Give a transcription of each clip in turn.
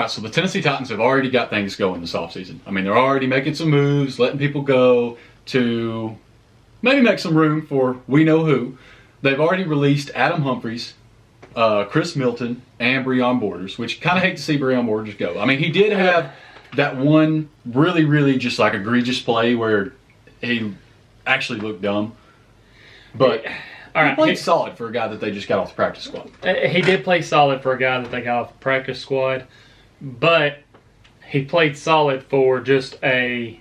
right, so the Tennessee Titans have already got things going this offseason. I mean, they're already making some moves, letting people go to maybe make some room for we know who. They've already released Adam Humphries, Chris Milton, and Breon Borders, which kind of hate to see Breon Borders go. I mean, he did have that one really, really just like egregious play where he actually looked dumb. But he played solid for a guy that they just got off the practice squad. He did play solid for a guy that they got off the practice squad, but he played solid for just a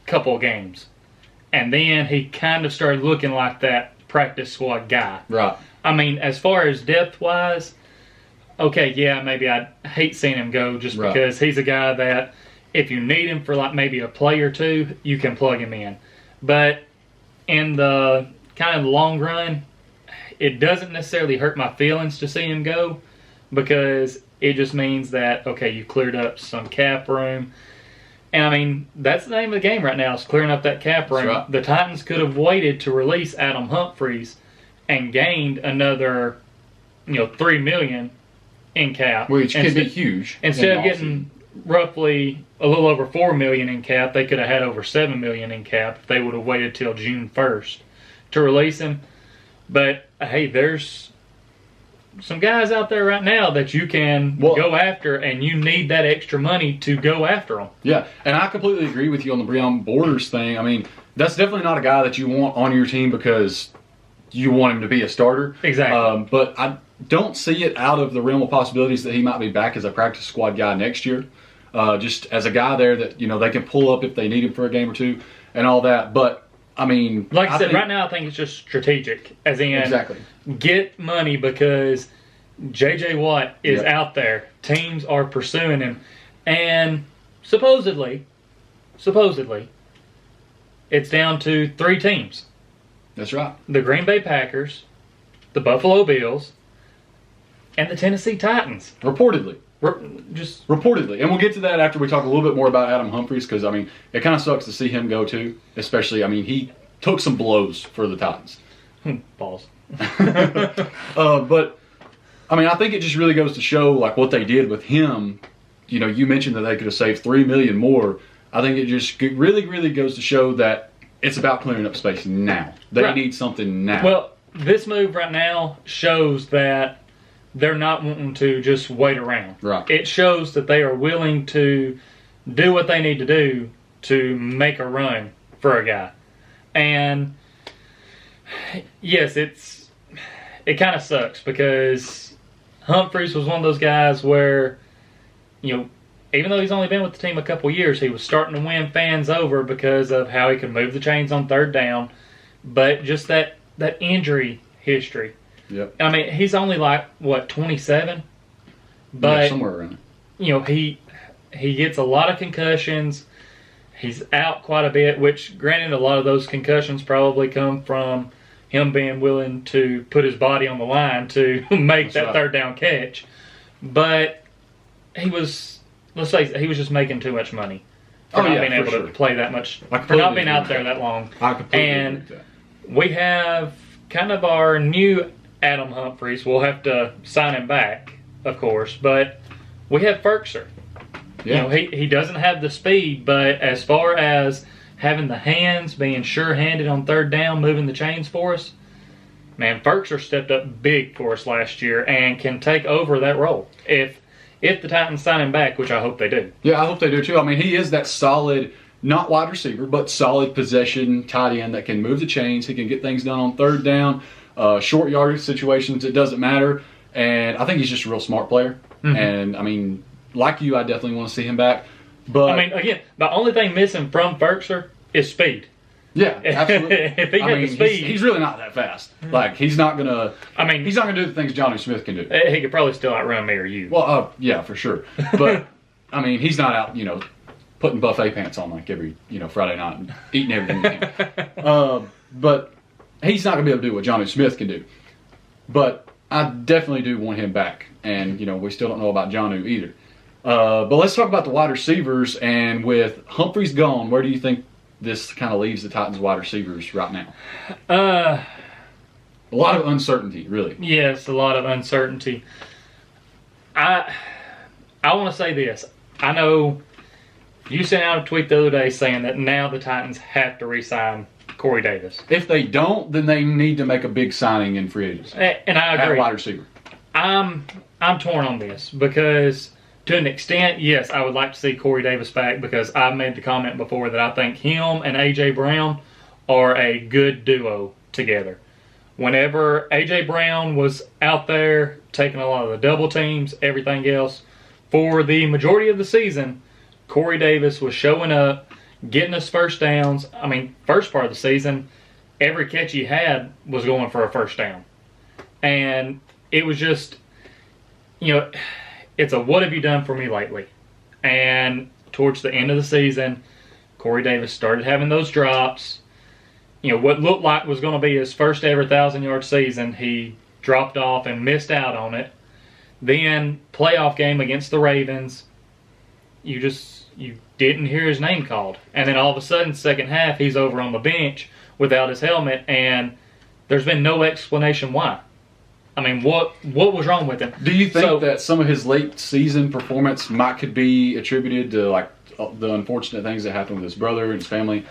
couple of games. And then he kind of started looking like that practice squad guy. Right. I mean, as far as depth-wise, okay, yeah, maybe I hate seeing him go just because he's a guy that if you need him for like maybe a play or two, you can plug him in. But in the kind of the long run, it doesn't necessarily hurt my feelings to see him go because it just means that, okay, you cleared up some cap room. And, I mean, that's the name of the game right now is clearing up that cap room. Right. The Titans could have waited to release Adam Humphries and gained another, $3 million in cap. Which could be huge. Instead of getting roughly a little over $4 million in cap, they could have had over $7 million in cap if they would have waited till June 1st to release him. But, hey, there's some guys out there right now that you can go after, and you need that extra money to go after them. Yeah, and I completely agree with you on the Breon Borders thing. I mean, that's definitely not a guy that you want on your team because you want him to be a starter. Exactly. But I don't see it out of the realm of possibilities that he might be back as a practice squad guy next year. Just as a guy there that, they can pull up if they need him for a game or two and all that. But, I mean... Like I said, right now I think it's just strategic. As in, get money because J.J. Watt is out there. Teams are pursuing him. And supposedly, it's down to 3 teams. That's right. The Green Bay Packers, the Buffalo Bills, and the Tennessee Titans. Reportedly. Just reportedly. And we'll get to that after we talk a little bit more about Adam Humphries because, I mean, it kind of sucks to see him go too. Especially, I mean, he took some blows for the Titans. Balls. But, I mean, I think it just really goes to show, like, what they did with him. You mentioned that they could have saved $3 million more. I think it just really, really goes to show that it's about clearing up space now. They need something now. Well, this move right now shows that they're not wanting to just wait around. Right. It shows that they are willing to do what they need to do to make a run for a guy. And yes, it kind of sucks because Humphries was one of those guys where, even though he's only been with the team a couple years, he was starting to win fans over because of how he could move the chains on third down. But just that injury history. Yep. I mean, he's only like, 27? But, somewhere around. He gets a lot of concussions. He's out quite a bit, which, granted, a lot of those concussions probably come from him being willing to put his body on the line to make that third down catch. But he was, let's face it, he was just making too much money for not being able to play that much, for not being out there that long. I completely agree with that. We have kind of our new Adam Humphries. We'll have to sign him back, of course, but we have Ferkser. Yeah. He doesn't have the speed, but as far as having the hands, being sure-handed on third down, moving the chains for us, man, Ferkser stepped up big for us last year and can take over that role if the Titans sign him back, which I hope they do. Yeah, I hope they do too. I mean, he is that solid, not wide receiver, but solid possession tight end that can move the chains. He can get things done on third down, short yardage situations. It doesn't matter. And I think he's just a real smart player. Mm-hmm. And, I mean, like you, I definitely want to see him back. But I mean, again, the only thing missing from Ferkser is speed. Yeah, absolutely. If he had the speed, he's really not that fast. Like he's not gonna. I mean, he's not gonna do the things Johnny Smith can do. He could probably still outrun me or you. Well, yeah, for sure. But I mean, he's not out, putting buffet pants on like every, Friday night and eating everything he can. But he's not gonna be able to do what Johnny Smith can do. But I definitely do want him back, and we still don't know about Jonnu either. But let's talk about the wide receivers. And with Humphries gone, where do you think this kind of leaves the Titans wide receivers right now? A lot of uncertainty, really. Yes, a lot of uncertainty. I want to say this. I know you sent out a tweet the other day saying that now the Titans have to re-sign Corey Davis. If they don't, then they need to make a big signing in free agency. And I agree. At wide receiver. I'm torn on this because to an extent, yes, I would like to see Corey Davis back because I've made the comment before that I think him and A.J. Brown are a good duo together. Whenever A.J. Brown was out there taking a lot of the double teams, everything else, for the majority of the season, Corey Davis was showing up, getting us first downs. I mean, first part of the season, every catch he had was going for a first down. And it was just, it's a what have you done for me lately? And towards the end of the season, Corey Davis started having those drops. What looked like was going to be his first ever 1,000-yard season, he dropped off and missed out on it. Then, playoff game against the Ravens, you didn't hear his name called. And then all of a sudden, second half, he's over on the bench without his helmet, and there's been no explanation why. I mean, what was wrong with him? Do you think that some of his late season performance could be attributed to like the unfortunate things that happened with his brother and his family?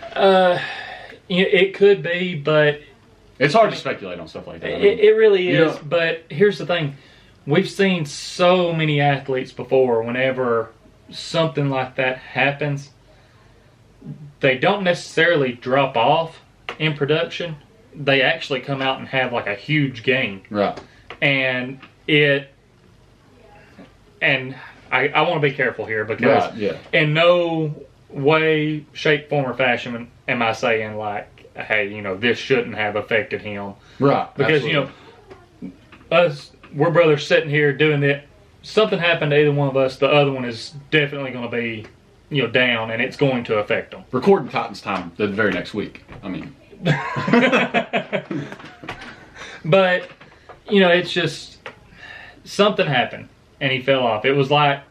It could be, but it's hard to speculate on stuff like that. It really is. But here's the thing: we've seen so many athletes before. Whenever something like that happens, they don't necessarily drop off in production. They actually come out and have like a huge gain. Right. And I want to be careful here because in no way, shape, form, or fashion am I saying like, hey, this shouldn't have affected him. Right. Because, we're brothers sitting here doing it. Something happened to either one of us, the other one is definitely going to be, down, and it's going to affect them. Recording Titans time the very next week. I mean. But, it's just something happened and he fell off. It was like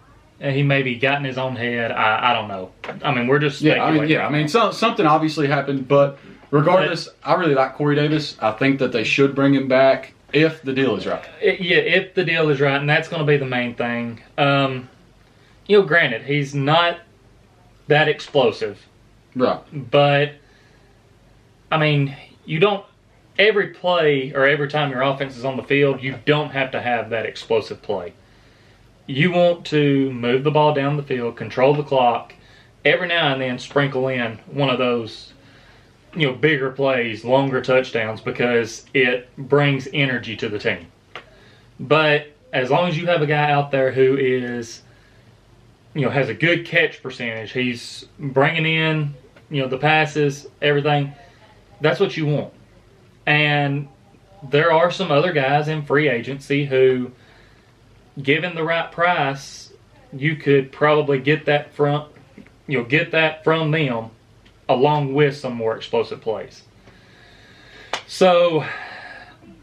he maybe got in his own head. I don't know. I mean, we're just speculating. Something obviously happened, but regardless, I really like Corey Davis. I think that they should bring him back if the deal is right. If the deal is right, and that's going to be the main thing. Granted, he's not that explosive. Right. But, I mean, you don't, every play or every time your offense is on the field, you don't have to have that explosive play. You want to move the ball down the field, control the clock, every now and then sprinkle in one of those, bigger plays, longer touchdowns, because it brings energy to the team. But as long as you have a guy out there who is, has a good catch percentage, he's bringing in, the passes, everything, that's what you want. And there are some other guys in free agency who, given the right price, you could probably get that from them along with some more explosive plays. So,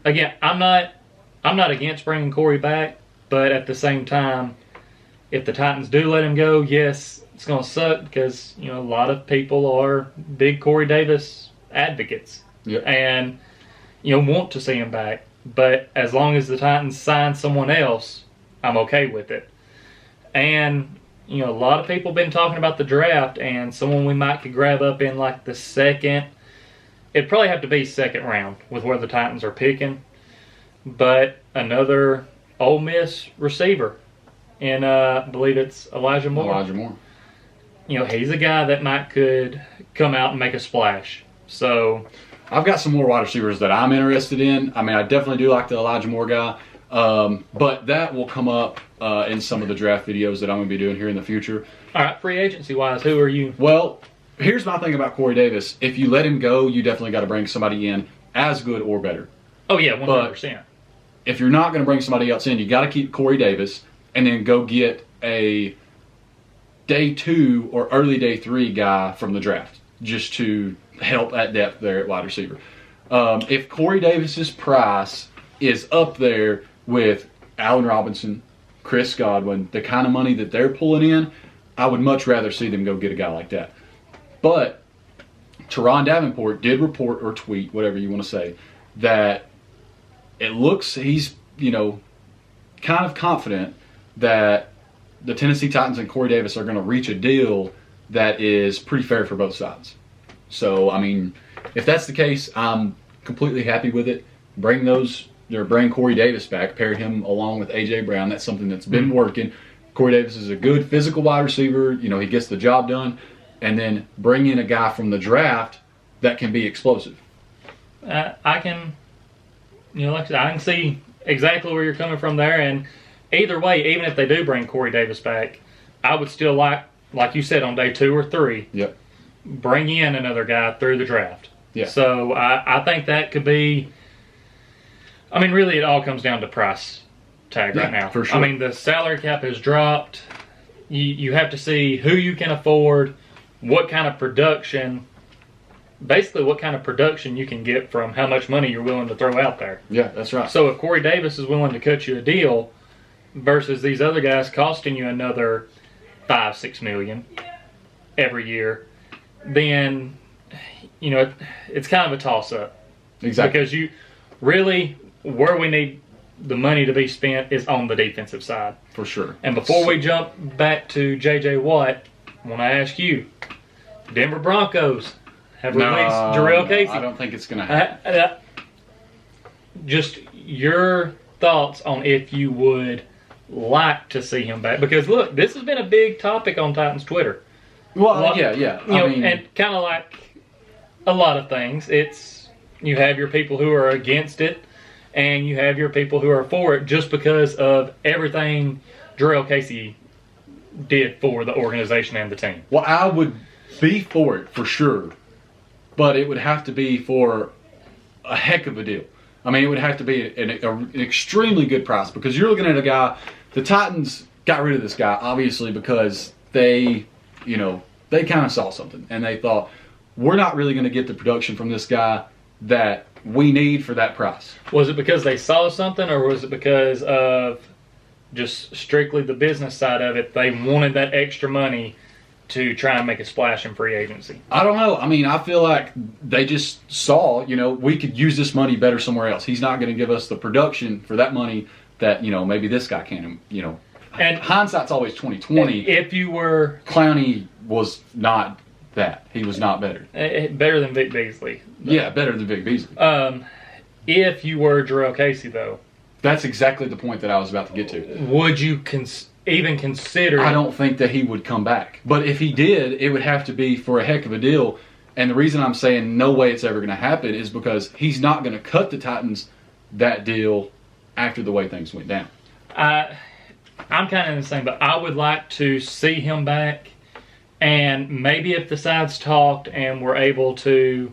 again, I'm not against bringing Corey back, but at the same time, if the Titans do let him go, yes, it's going to suck because, a lot of people are big Corey Davis advocates. Yep. And, want to see him back. But as long as the Titans sign someone else, I'm okay with it. And, a lot of people have been talking about the draft and someone we might could grab up in like the second. It'd probably have to be second round with where the Titans are picking. But another Ole Miss receiver in, I believe it's Elijah Moore. He's a guy that could come out and make a splash. So I've got some more wide receivers that I'm interested in. I mean, I definitely do like the Elijah Moore guy. But that will come up in some of the draft videos that I'm going to be doing here in the future. All right, free agency-wise, who are you? Well, here's my thing about Corey Davis. If you let him go, you definitely got to bring somebody in as good or better. Oh, yeah, 100%. But if you're not going to bring somebody else in, you got to keep Corey Davis and then go get a day 2 or early day 3 guy from the draft just to help at depth there at wide receiver. If Corey Davis's price is up there with Allen Robinson, Chris Godwin, the kind of money that they're pulling in, I would much rather see them go get a guy like that. But Teron Davenport did report or tweet, whatever you want to say, that it looks he's, kind of confident that the Tennessee Titans and Corey Davis are going to reach a deal that is pretty fair for both sides. So, I mean, if that's the case, I'm completely happy with it. Bring Corey Davis back, pair him along with A.J. Brown. That's something that's been working. Corey Davis is a good physical wide receiver. You know, he gets the job done. And then bring in a guy from the draft that can be explosive. I can, like I said, I can see exactly where you're coming from there. And either way, even if they do bring Corey Davis back, I would still like you said, on day 2 or 3, bring in another guy through the draft. Yeah. So I think that could be. I mean, really, it all comes down to price tag right now. For sure. I mean, the salary cap has dropped. You have to see who you can afford, what kind of production. Basically, what kind of production you can get from how much money you're willing to throw out there. Yeah, that's right. So if Corey Davis is willing to cut you a deal versus these other guys costing you another $5-6 million every year, then it's kind of a toss-up. Exactly. Because you really, where we need the money to be spent is on the defensive side. For sure. And before we jump back to J.J. Watt, I want to ask you, Denver Broncos have released Jarrell Casey. I don't think it's going to happen. Just your thoughts on if you would like to see him back. Because, look, this has been a big topic on Titans Twitter. Well, yeah. And kind of like a lot of things, you have your people who are against it, and you have your people who are for it just because of everything Jarrell Casey did for the organization and the team. Well, I would be for it for sure, but it would have to be for a heck of a deal. I mean, it would have to be an extremely good price, because you're looking at a guy. The Titans got rid of this guy obviously because they kind of saw something and they thought, we're not really going to get the production from this guy that we need for that price. Was it because they saw something, or was it because of just strictly the business side of it? They wanted that extra money to try and make a splash in free agency. I don't know. I mean, I feel like they just saw, we could use this money better somewhere else. He's not going to give us the production for that money that, maybe this guy can, And hindsight's always 20/20. If you were... Clowney was not that. He was not better. Better than Vic Beasley. Yeah, better than Vic Beasley. If you were Jarrell Casey, though... That's exactly the point that I was about to get to. Would you even consider... I don't think that he would come back. But if he did, it would have to be for a heck of a deal. And the reason I'm saying no way it's ever going to happen is because he's not going to cut the Titans that deal after the way things went down. I'm kind of in the same, but I would like to see him back. And maybe if the sides talked and were able to,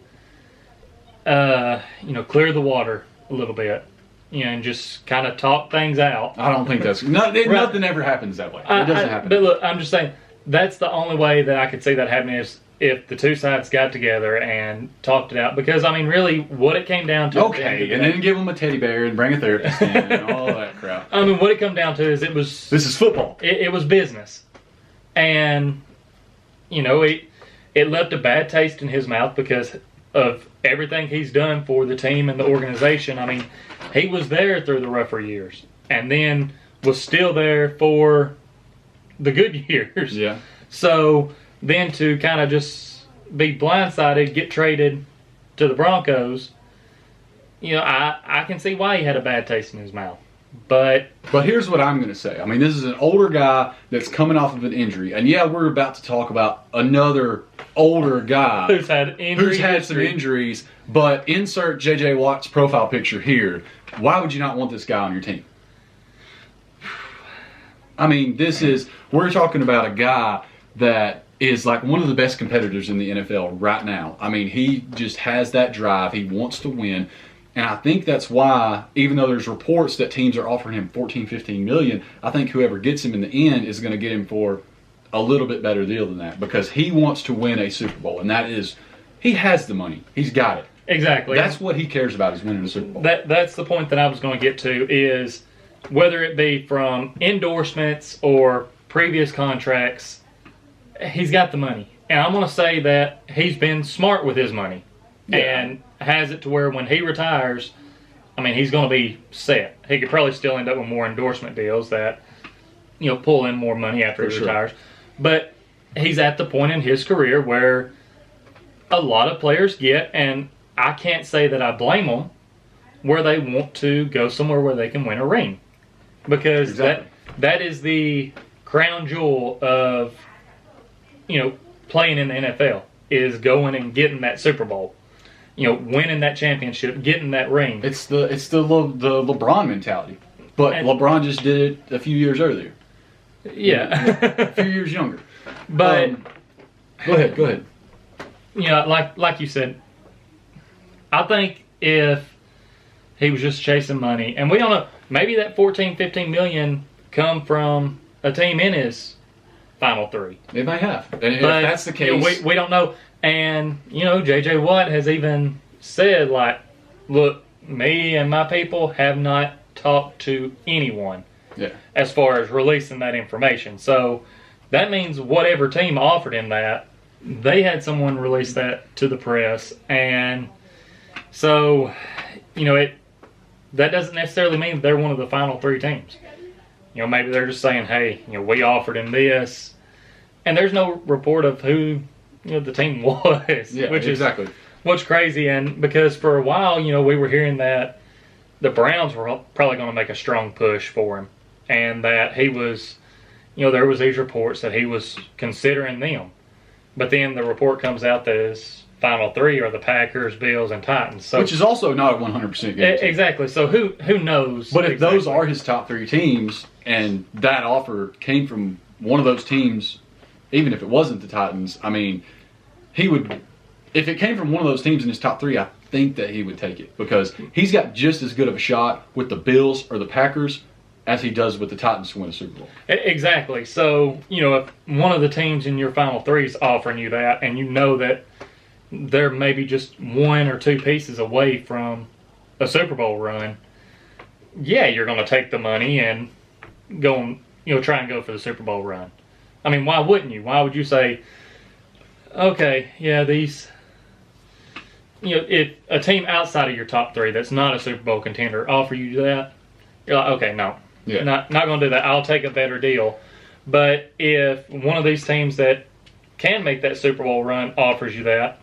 clear the water a little bit, and just kind of talk things out. I don't think that's... Nothing ever happens that way. It doesn't happen. But look, I'm just saying, that's the only way that I could see that happening is if the two sides got together and talked it out. Because, I mean, really, what it came down to... Okay, and then give them a teddy bear and bring a therapist in and all that crap. I mean, what it come down to is it was... This is football. It was business. And, it left a bad taste in his mouth because of everything he's done for the team and the organization. I mean, he was there through the rougher years and then was still there for the good years. Yeah. So then to kind of just be blindsided, get traded to the Broncos, I can see why he had a bad taste in his mouth. But here's what I'm going to say. I mean, this is an older guy that's coming off of an injury. And yeah, we're about to talk about another older guy who's had some injuries. But insert J.J. Watt's profile picture here. Why would you not want this guy on your team? I mean, we're talking about a guy that is like one of the best competitors in the NFL right now. I mean, he just has that drive. He wants to win. And I think that's why, even though there's reports that teams are offering him $14-15 million, I think whoever gets him in the end is going to get him for a little bit better deal than that, because he wants to win a Super Bowl, and he has the money. He's got it. Exactly. That's what he cares about, is winning a Super Bowl. That's the point that I was going to get to, is whether it be from endorsements or previous contracts, he's got the money. And I'm going to say that he's been smart with his money. Yeah. And has it to where when he retires, I mean, he's going to be set. He could probably still end up with more endorsement deals that pull in more money after he sure. retires. But he's at the point in his career where a lot of players get, and I can't say that I blame them, where they want to go somewhere where they can win a ring. Because that is the crown jewel of, playing in the NFL, is going and getting that Super Bowl. Winning that championship, getting that ring. It's the LeBron mentality. But LeBron just did it a few years earlier. Yeah. A few years younger. But go ahead. Like you said, I think if he was just chasing money, and we don't know, maybe that 14, 15 million come from a team in his final three. It may have. And if that's the case, we don't know. And J.J. Watt has even said, like, look, me and my people have not talked to anyone as far as releasing that information. So that means whatever team offered him that, they had someone release that to the press. And so, that doesn't necessarily mean they're one of the final three teams. Maybe they're just saying, hey, we offered him this. And there's no report of who the team was. Yeah, which exactly. is what's crazy. And because for a while, we were hearing that the Browns were probably going to make a strong push for him. And that he was, there was these reports that he was considering them. But then the report comes out that his final three are the Packers, Bills, and Titans. So, which is also not a 100% guarantee. Exactly. So who knows? But if those are his top three teams, and that offer came from one of those teams, even if it wasn't the Titans, I mean, he would. If it came from one of those teams in his top three, I think that he would take it, because he's got just as good of a shot with the Bills or the Packers as he does with the Titans to win a Super Bowl. Exactly. So, if one of the teams in your final three is offering you that, and that they're maybe just one or two pieces away from a Super Bowl run, yeah, you're going to take the money and go and, try and go for the Super Bowl run. I mean, why wouldn't you? Why would you say, okay, yeah, these, if a team outside of your top three that's not a Super Bowl contender offer you that, you're like, okay, no. Yeah. Not going to do that. I'll take a better deal. But if one of these teams that can make that Super Bowl run offers you that,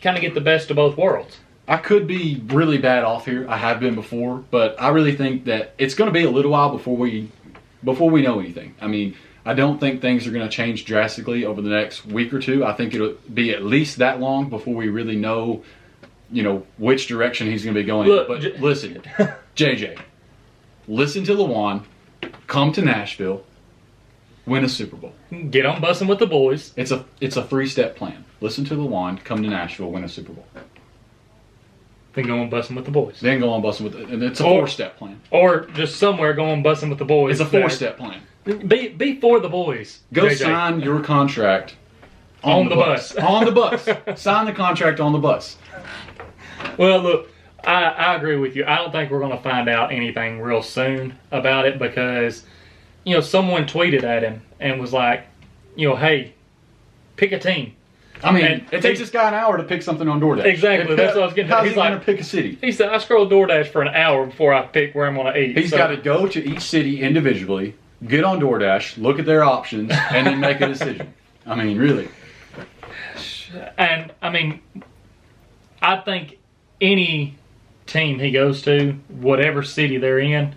kind of get the best of both worlds. I could be really bad off here. I have been before, but I really think that it's going to be a little while before we know anything. I mean, I don't think things are going to change drastically over the next week or two. I think it'll be at least that long before we really know, which direction he's going to be going. Look, but listen, JJ. Listen to Lawan, come to Nashville, win a Super Bowl. Get on bussing with the boys. It's a 3-step plan. Listen to Lawan, come to Nashville, win a Super Bowl. Then go on bussing with the boys. Then go on bussing with and it's a 4-step plan. Or just somewhere go on bussing with the boys. It's a 4-step plan. Be for the boys. Go JJ. sign your contract on the bus. On the bus. Sign the contract on the bus. Well, look. I agree with you. I don't think we're going to find out anything real soon about it, because, someone tweeted at him and was like, hey, pick a team. I mean, it takes this guy an hour to pick something on DoorDash. Exactly. That's what I was getting at. How's he going to pick a city? He said, I scroll DoorDash for an hour before I pick where I'm going to eat. He's got to go to each city individually, get on DoorDash, look at their options, and then make a decision. I mean, really. And, I mean, I think any team he goes to, whatever city they're in,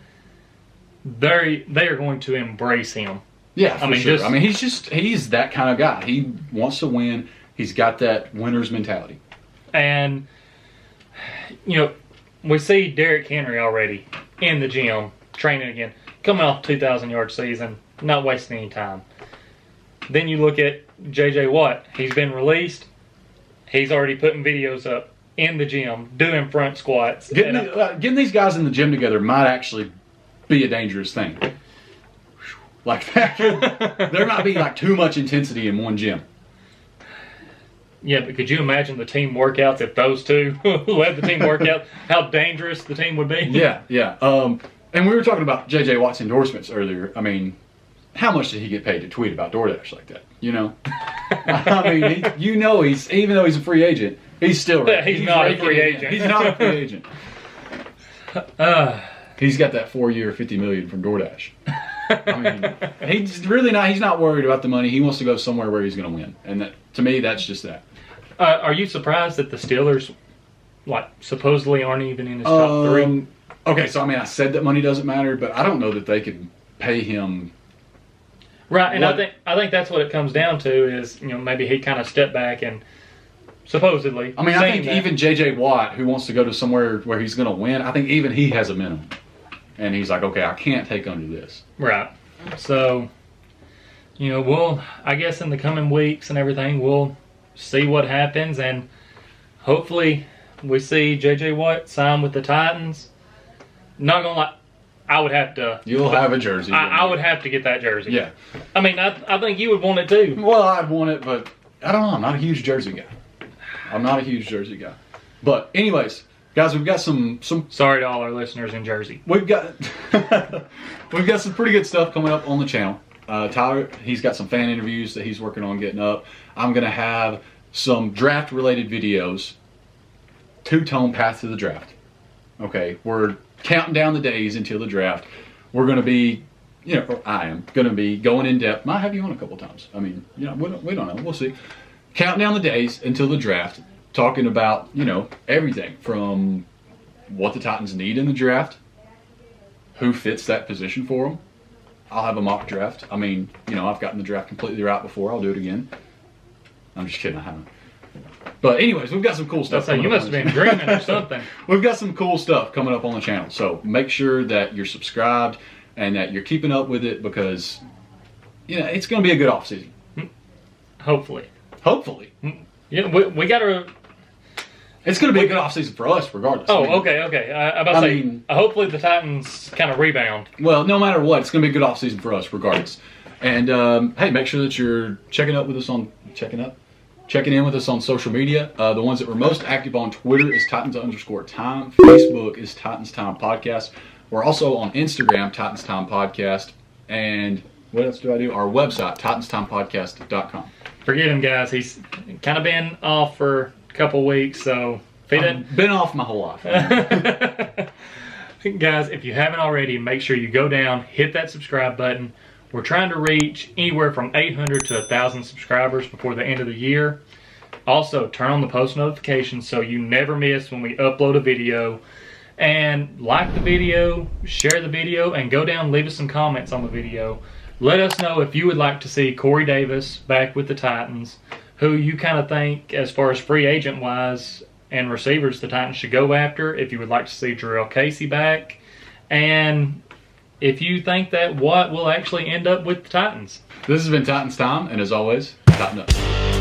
they are going to embrace him. Yeah, for sure. I mean, he's that kind of guy. He wants to win. He's got that winner's mentality. And, we see Derrick Henry already in the gym, training again, coming off 2,000-yard season, not wasting any time. Then you look at J.J. Watt. He's been released. He's already putting videos up in the gym, doing front squats. Getting these guys in the gym together might actually be a dangerous thing. Like that. There might be too much intensity in one gym. Yeah, but could you imagine the team workouts if those two led the team workout? How dangerous the team would be? Yeah. And we were talking about J.J. Watts endorsements earlier. I mean, how much did he get paid to tweet about DoorDash like that? I mean, he's, even though he's a free agent, he's still right. He's not a free agent. He's not a free agent. He's got that 4-year, $50 million from DoorDash. I mean, he's really not. He's not worried about the money. He wants to go somewhere where he's going to win, and that, to me, that's just that. Are you surprised that the Steelers, like, supposedly aren't even in his top three? Okay, so I mean, I said that money doesn't matter, but I don't know that they could pay him. Right, and I think that's what it comes down to is, maybe he kind of stepped back and supposedly. I mean, I think even J.J. Watt, who wants to go to somewhere where he's going to win, I think even he has a minimum. And he's like, okay, I can't take under this. Right. So, I guess in the coming weeks and everything, we'll see what happens, and hopefully we see J.J. Watt sign with the Titans. Not going to lie. I would have to. You'll have a jersey. I would have to get that jersey. Yeah. I mean, I think you would want it too. Well, I'd want it, but I don't know. I'm not a huge jersey guy. But anyways, guys, we've got some. Sorry to all our listeners in Jersey. We've got some pretty good stuff coming up on the channel. Tyler, he's got some fan interviews that he's working on getting up. I'm gonna have some draft-related videos. Two-tone path to the draft. Okay, we're counting down the days until the draft. We're going to be, I am going to be going in depth. Might have you on a couple times. I mean, we don't know. We'll see. Counting down the days until the draft, talking about, everything from what the Titans need in the draft, who fits that position for them. I'll have a mock draft. I mean, I've gotten the draft completely right before. I'll do it again. I'm just kidding. I haven't. But anyways, we've got some cool stuff. You must have been dreaming or something. We've got some cool stuff coming up on the channel. So make sure that you're subscribed and that you're keeping up with it because, it's going to be a good off season. Hopefully. Yeah, we got to. It's going to be a good off season for us, regardless. Okay. I'm about to say, hopefully the Titans kind of rebound. Well, no matter what, it's going to be a good off season for us, regardless. And hey, make sure that you're checking in with us on social media. The ones that we're most active on Twitter is Titans_Time. Facebook is Titans Time Podcast. We're also on Instagram, Titans Time Podcast. And what else do I do? Our website, TitansTimePodcast.com. Forget him, guys. He's kind of been off for a couple weeks, so I've been off my whole life. Guys, if you haven't already, make sure you go down, hit that subscribe button. We're trying to reach anywhere from 800 to 1,000 subscribers before the end of the year. Also, turn on the post notifications so you never miss when we upload a video. And like the video, share the video, and go down and leave us some comments on the video. Let us know if you would like to see Corey Davis back with the Titans, who you kind of think, as far as free agent-wise and receivers, the Titans should go after. If you would like to see Jarrell Casey back. And if you think that Watt will actually end up with the Titans. This has been Titans Time, and as always, Tighten up.